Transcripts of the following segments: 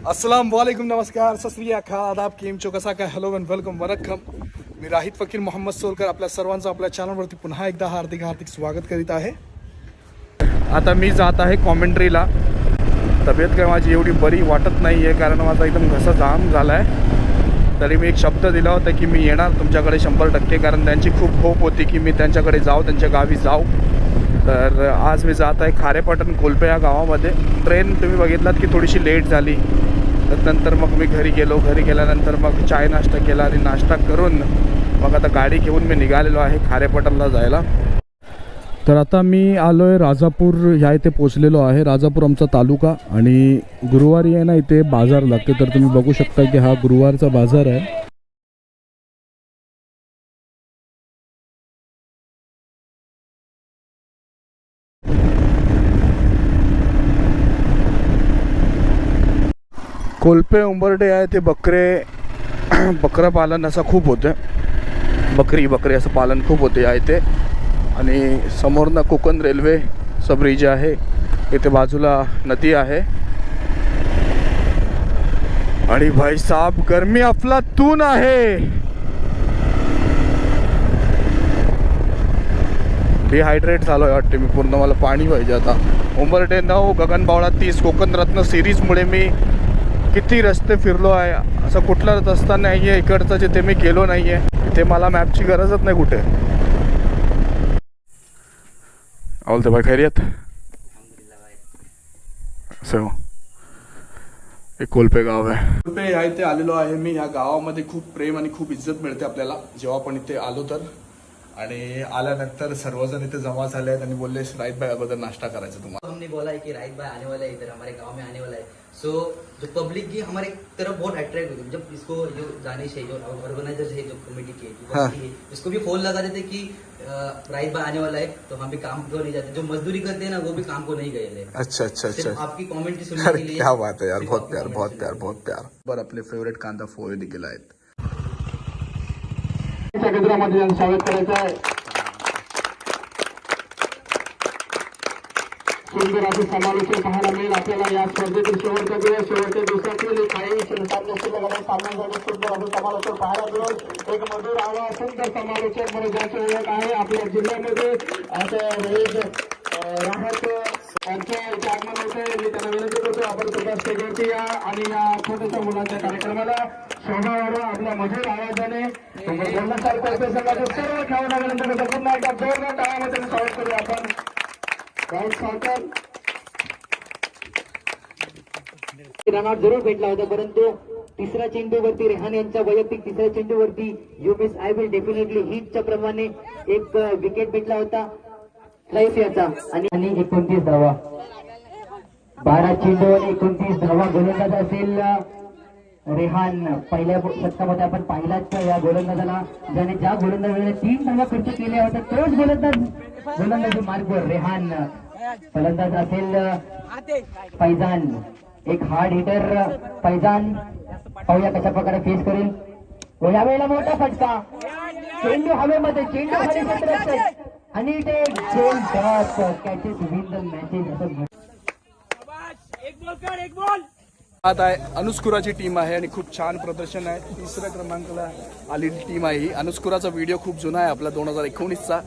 अस्सलाम वालेकुम, नमस्कार, सत श्री अकाल, आदाब, केम चो, कसा काय, हॅलो अँड वेलकम, वरकम. मी राहित फकीर मोहम्मद सोलकर आपल्या सर्वांचं आपल्या चॅनलवरती पुन्हा एकदा हार्दिक हार्दिक स्वागत करीत आहे. आता मी जात आहे कॉमेंट्रीला. तब्येत काय माझी एवढी बरी वाटत नाही आहे, कारण माझा एकदम घसा जाम झाला आहे. तरी मी एक शब्द दिला होता की मी येणार तुमच्याकडे 100%, कारण त्यांची खूप होप होती की मी त्यांच्याकडे जाऊ, त्यांच्या गावी जाऊ. तर आज मी जात आहे खारेपाटण कोलपे या गावामध्ये. ट्रेन तुम्ही बघितलात की थोडीशी लेट झाली. तर नंतर मग मी घरी गेल्यानंतर मग चाय नाश्ता केला आणि नाश्ता करून मग आता गाडी घेऊन मी निघालेलो आहे खारेपाटणला जायला. तर आता मी आलो आहे राजापूर ह्या इथे पोचलेलो आहे. राजापूर आमचा तालुका आणि गुरुवारी आहे ना इथे बाजार लागते. तर तुम्ही बघू शकता की हा गुरुवारचा बाजार आहे. कोलपे उंबरडे आहे ते बकरा पालन असं खूप होतं. बकरी असं पालन खूप होते आहे ते. आणि समोरनं कोकण रेल्वे ब्रिज आहे. इथे बाजूला नदी आहे. आणि भाई साहब गरमी अफलातून आहे. डिहायड्रेट झालो आहे वाटते मी पूर्ण. मला पाणी पाहिजे आता. उंबरठे 9, गगनबावळा 30, कोकण रत्न सिरीजमुळे मी किती रस्ते फिरलो आहे. असं कुठला रस्ता नाही आहे इकडचा जिथे मी गेलो नाही आहे. इथे मला मॅपची गरजच नाही कुठे. बोलते भाई खैरियत. असं एक कोलपे गाव आहे. कोलपे या इथे आलेलो आहे मी. या गावामध्ये खूप प्रेम आणि खूप इज्जत मिळते आपल्याला जेव्हा आपण इथे आलो तर. आणि आल्यानंतर सर्वजण इथे जमा झाले आहेत आणि बोलले राहित भाई अगोदर नाश्ता करायचा तुम्हाला. हमने बोला है कि राहित भाई आने वाला है इधर हमारे गांव में आने वाला है. सो जो पब्लिक की हमारे तरफ बहुत अट्रैक्ट होती है. जब इसको जो दानिश है, जो ऑर्गेनाइजर है, जो कमेटी के इसको भी फोन लगा देते कि राहित भाई आने वाला है, तो हम भी काम को नहीं जाते. जो मजदूरी करते हैं ना वो भी काम को नहीं गए. अच्छा. आपकी कॉमेंट्री सुनने के लिए. क्या बात है यार, बहुत प्यार. बरं आपले फेवरेट कांदा पोहे देखील आहेत. केंद्रामध्ये स्वागत करायचं आहे. सुंदर असे समालोचन पाहायला मिळेल आपल्याला या स्पर्धेतील शेवटच्या दिवसातील काही सामने सुंदर असं समालोचन पाहायला मिळेल. एक मधुर आवाज, सुंदर समालोचन मध्ये ज्याची ओळख आहे आपल्या जिल्ह्यामध्ये असं राहत यांच्या इथे आगमन होते. मी त्यांना विनंती करतो आपण तुमच्या स्टेजवरती या आणि या छोट्याशा मुलांच्या कार्यक्रमाला शोभा वाढवा आपल्या मधुर आवाजाने. बोलण्यासारखं संघाचे सर्व खेळाडूंनंतर पुन्हा एकदा जोरदार टाळ्यामध्ये स्वागत करू आपण. रनआउट जरूर भेटला होता, परंतु तिसऱ्या चेंडूवरती रेहान यांच्या वैयक्तिक तिसऱ्या चेंडूवरती you miss I will definitely हिटच्या प्रमाणे एक विकेट भेटला होता लाईफ याचा. आणि 29 धावा, 12 चेंडू आणि 29 धावा. गोलंदाज असेल रेहान. पहिल्या षटकामध्ये आपण पाहिलाच या गोलंदाजाला, ज्याने ज्या गोलंदाजाने 3 धावा खर्च केल्या होत्या तोच गोलंदाजी मार्गवर रेहान. फलंदाज असेल फैजान, एक हार्ड हिटर फैजान. पाहूया कशा प्रकारे फेस करेल. यावेळेला मोठा फटका, चेंडू हवेमध्ये, चेंडू हवेमध्ये आणि ते गोल डॉट कॅचेस विन द मॅचेस. एक बॉल. आता अनुस्कुराची टीम आहे आणि खूप छान प्रदर्शन आहे. 3ऱ्या क्रमांकाला आलेली टीम आहे ही. अनुस्कुराचा व्हिडिओ खूप जुना आहे आपला, 2019चा.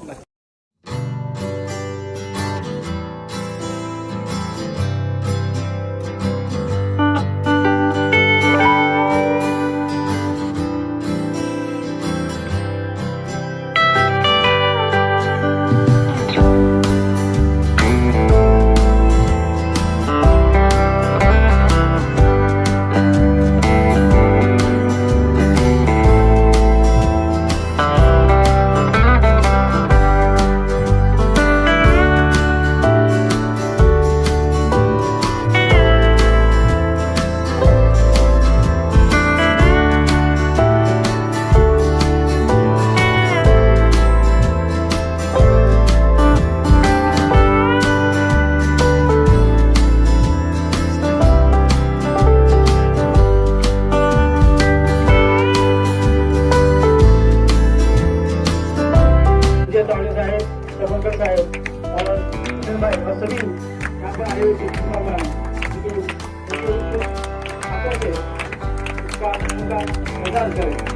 उनका इंतजार करें।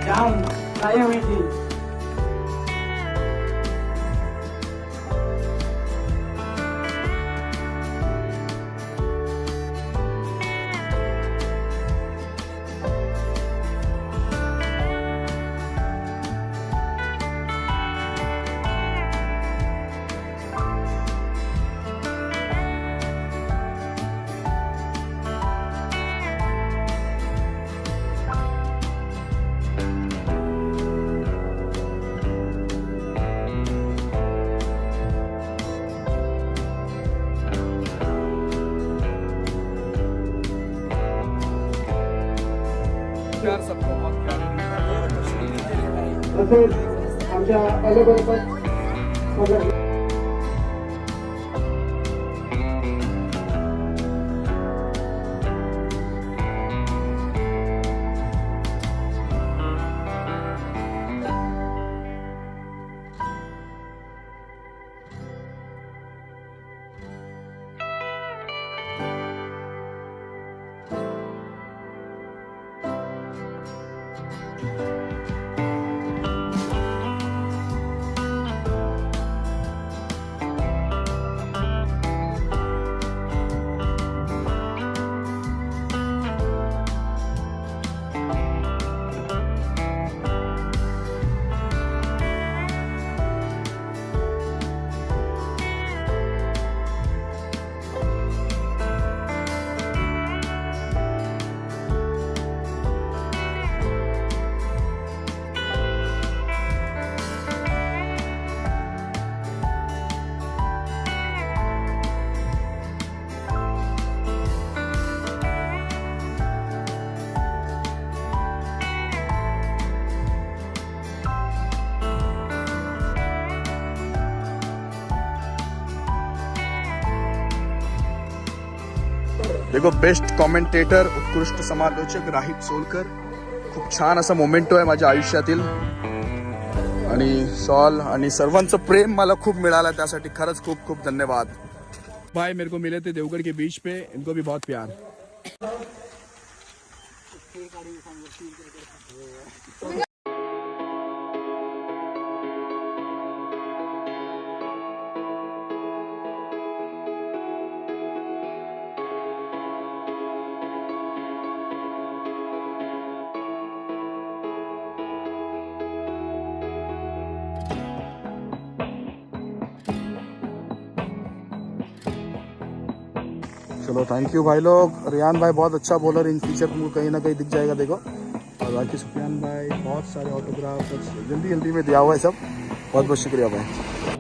जाम आई हुई थी। प्यार सबको बहुत प्यारे तसेच आमच्या अलगोलगत देखो बेस्ट कॉमेंटेटर उत्कृष्ट समालोचक राहित सोलकर खूप छान असा मोमेंटो आहे माझ्या आयुष्यातील आणि सॉल आणि सर्वांचं प्रेम मला खूप मिळालं त्यासाठी खरंच खूप खूप धन्यवाद। भाई मेरे को मिले थे देवगढ़ के बीच पे, इनको भी बहुत प्यार। चलो थैंक यू भाई लोग। रियान भाई बहुत अच्छा बॉलर, इन फ्यूचर तुमको कहीं ना कहीं दिख जाएगा देखो। और बाकी सुफियान भाई बहुत सारे ऑटोग्राफ जल्दी जल्दी में दिया हुआ है सब। बहुत बहुत शुक्रिया भाई।